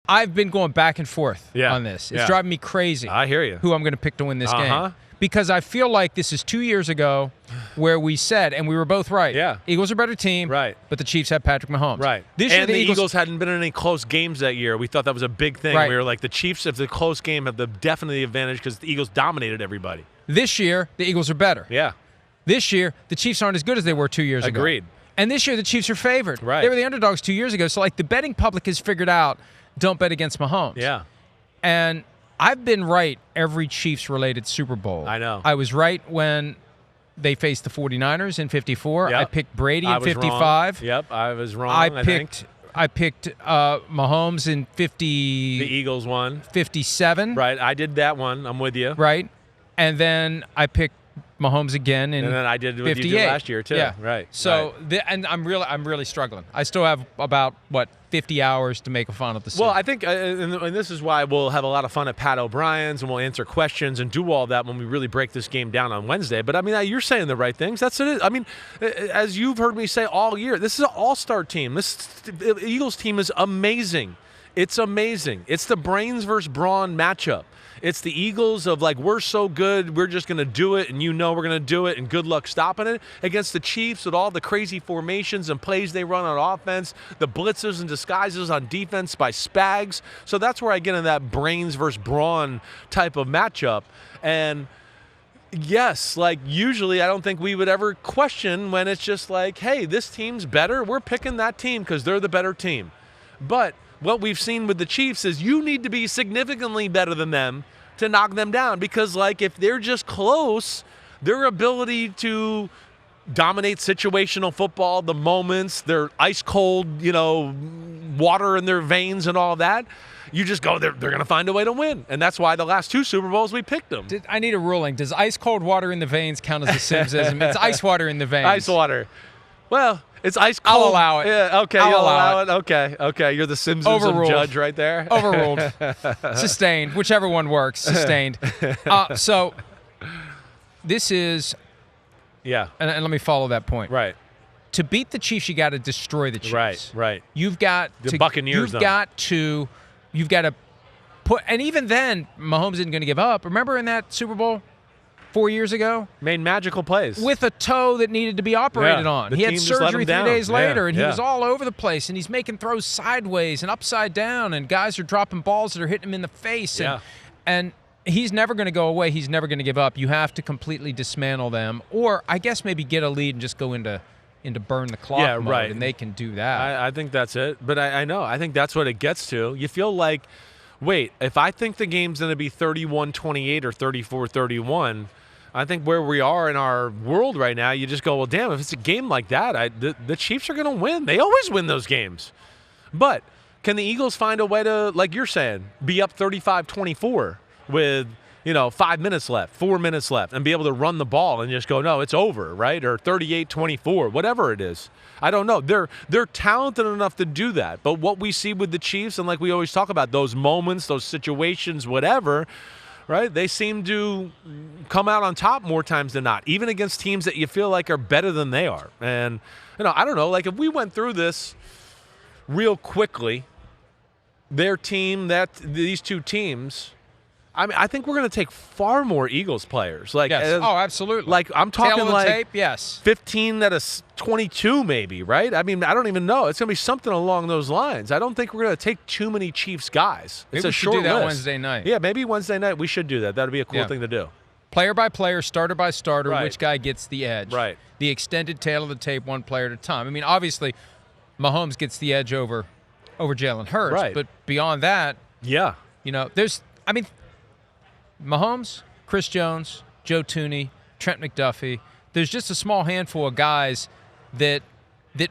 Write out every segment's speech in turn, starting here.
I've been going back and forth on this. It's driving me crazy. I hear you. Who I'm going to pick to win this game. Because I feel like this is 2 years ago where we said, and we were both right, Eagles are a better team, but the Chiefs have Patrick Mahomes. Right. This year, and the Eagles hadn't been in any close games that year. We thought that was a big thing. Right. We were like, the Chiefs, if the close game, have the definitely advantage because the Eagles dominated everybody. This year, the Eagles are better. Yeah. This year, the Chiefs aren't as good as they were 2 years ago. Agreed. And this year, the Chiefs are favored. Right. They were the underdogs 2 years ago. So, like, the betting public has figured out, don't bet against Mahomes. Yeah. And I've been right every Chiefs-related Super Bowl. I know. I was right when they faced the 49ers in 54. Yep. I picked Brady in 55. Wrong. Yep, I was wrong, I picked Mahomes in 50. The Eagles won. 57. Right, I did that one. I'm with you. Right. And then I picked Mahomes again in 58. And then I did what you did last year, too. Yeah. Right. So, and I'm really struggling. I still have about, 50 hours to make a final decision. Well, I think, and this is why we'll have a lot of fun at Pat O'Brien's, and we'll answer questions and do all that when we really break this game down on Wednesday. But, I mean, you're saying the right things. That's it. I mean, as you've heard me say all year, this is an all-star team. This Eagles team is amazing. It's amazing. It's the brains versus brawn matchup. It's the Eagles of, like, we're so good, we're just going to do it, and we're going to do it, and good luck stopping it, against the Chiefs with all the crazy formations and plays they run on offense, the blitzes and disguises on defense by Spags. So that's where I get in that brains versus brawn type of matchup. And yes, like, usually I don't think we would ever question when it's just like, hey, this team's better. We're picking that team because they're the better team. But what we've seen with the Chiefs is you need to be significantly better than them to knock them down, because, like, if they're just close, their ability to dominate situational football, the moments, their ice cold, water in their veins and all that, you just go, they're going to find a way to win. And that's why the last two Super Bowls we picked them. I need a ruling. Does ice cold water in the veins count as a Sims-ism? It's ice water in the veins. Ice water. Well, it's ice cold. I'll allow it. Yeah, okay, I'll you'll allow it. Okay. You're the Simpsons judge right there. Overruled. Sustained. Whichever one works. Sustained. So this is. Yeah. And let me follow that point. Right. To beat the Chiefs, you got to destroy the Chiefs. Right. You've got the Buccaneers. You've got to put. And even then, Mahomes isn't going to give up. Remember in that Super Bowl 4 years ago? Made magical plays. With a toe that needed to be operated on. He had surgery 3 days later, and he was all over the place, and he's making throws sideways and upside down, and guys are dropping balls that are hitting him in the face. And he's never going to go away. He's never going to give up. You have to completely dismantle them, or I guess maybe get a lead and just go into burn the clock mode, and they can do that. I think that's it. But I know. I think that's what it gets to. You feel like, wait, if I think the game's going to be 31-28 or 34-31, I think where we are in our world right now, you just go, well, damn, if it's a game like that, the Chiefs are going to win. They always win those games. But can the Eagles find a way to, like you're saying, be up 35-24 with, 5 minutes left, 4 minutes left, and be able to run the ball and just go, no, it's over, right? Or 38-24, whatever it is. I don't know. They're talented enough to do that. But what we see with the Chiefs, and like we always talk about, those moments, those situations, whatever, right? They seem to come out on top more times than not, even against teams that you feel like are better than they are. And, I don't know, like if we went through this real quickly, these two teams, I mean, I think we're going to take far more Eagles players. Like, yes. Absolutely. Like, I'm talking tail of the like tape, yes. 15 out of 22 maybe, right? I mean, I don't even know. It's going to be something along those lines. I don't think we're going to take too many Chiefs guys. Maybe it's a short do that list. Wednesday night. Yeah, maybe Wednesday night we should do that. That would be a cool thing to do. Player by player, starter by starter, Right. which guy gets the edge. Right. The extended tail of the tape, one player at a time. I mean, obviously, Mahomes gets the edge over Jalen Hurts. Right. But beyond that, Mahomes, Chris Jones, Joe Tooney, Trent McDuffie. There's just a small handful of guys that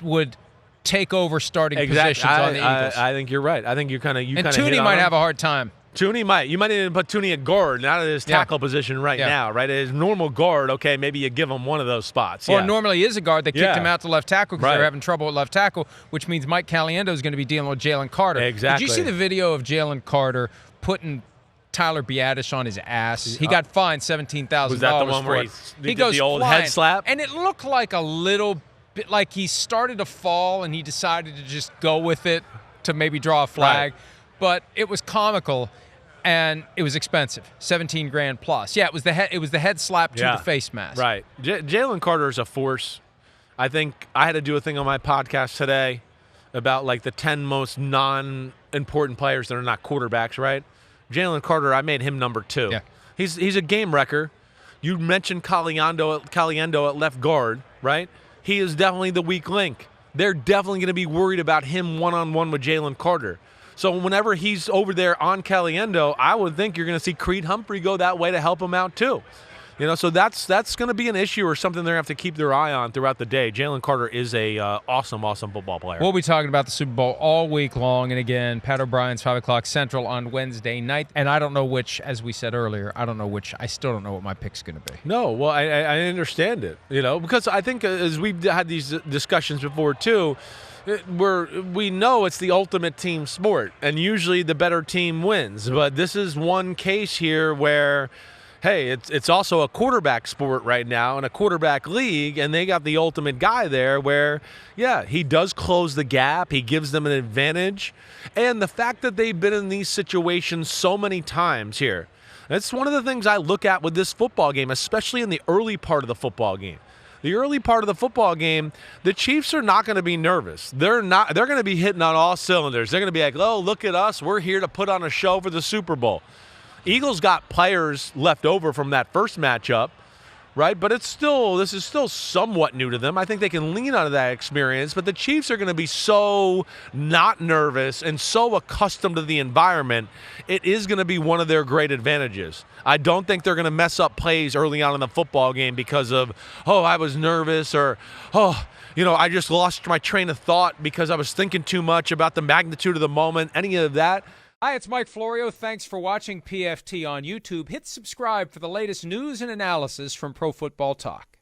would take over starting positions on the Eagles. I think you're right. I think you kind of and Tooney might have a hard time. Tooney might. You might even put Tooney at guard, not at his tackle position now, right? At his normal guard, okay, maybe you give him one of those spots. Or normally he is a guard. They kicked him out to left tackle because Right. they're having trouble at left tackle, which means Mike Caliendo is going to be dealing with Jalen Carter. Exactly. Did you see the video of Jalen Carter putting Tyler Biadasz on his ass? He got fined $17,000. Was that the one where he goes the old flying, head slap? And it looked like a little bit like he started to fall and he decided to just go with it to maybe draw a flag. Right. but it was comical. And it was expensive, $17,000 plus. Yeah, it was the head slap to the face mask. Right. Jalen Carter is a force. I think I had to do a thing on my podcast today about like the 10 most non-important players that are not quarterbacks. Right. Jalen Carter, I made him number 2. Yeah. He's a game wrecker. You mentioned Caliendo at left guard. Right. He is definitely the weak link. They're definitely going to be worried about him one-on-one with Jalen Carter. So whenever he's over there on Caliendo, I would think you're going to see Creed Humphrey go that way to help him out too. So that's going to be an issue or something they're going to have to keep their eye on throughout the day. Jalen Carter is a awesome football player. We'll be talking about the Super Bowl all week long. And again, Pat O'Brien's 5 o'clock Central on Wednesday night. And I don't know which, as we said earlier, I still don't know what my pick's going to be. No, well, I understand it, because I think as we've had these discussions before too, we know it's the ultimate team sport, and usually the better team wins. But this is one case here where, hey, it's also a quarterback sport right now and a quarterback league, and they got the ultimate guy there where, yeah, he does close the gap. He gives them an advantage. And the fact that they've been in these situations so many times here, that's one of the things I look at with this football game, especially in the early part of the football game. The early part of the football game, the Chiefs are not going to be nervous. They're going to be hitting on all cylinders. They're going to be like, oh, look at us. We're here to put on a show for the Super Bowl. Eagles got players left over from that first matchup, right? But this is still somewhat new to them. I think they can lean out of that experience. But the Chiefs are going to be so not nervous and so accustomed to the environment. It is going to be one of their great advantages. I don't think they're going to mess up plays early on in the football game because of, I was nervous, or, I just lost my train of thought because I was thinking too much about the magnitude of the moment, any of that. Hi, it's Mike Florio. Thanks for watching PFT on YouTube. Hit subscribe for the latest news and analysis from Pro Football Talk.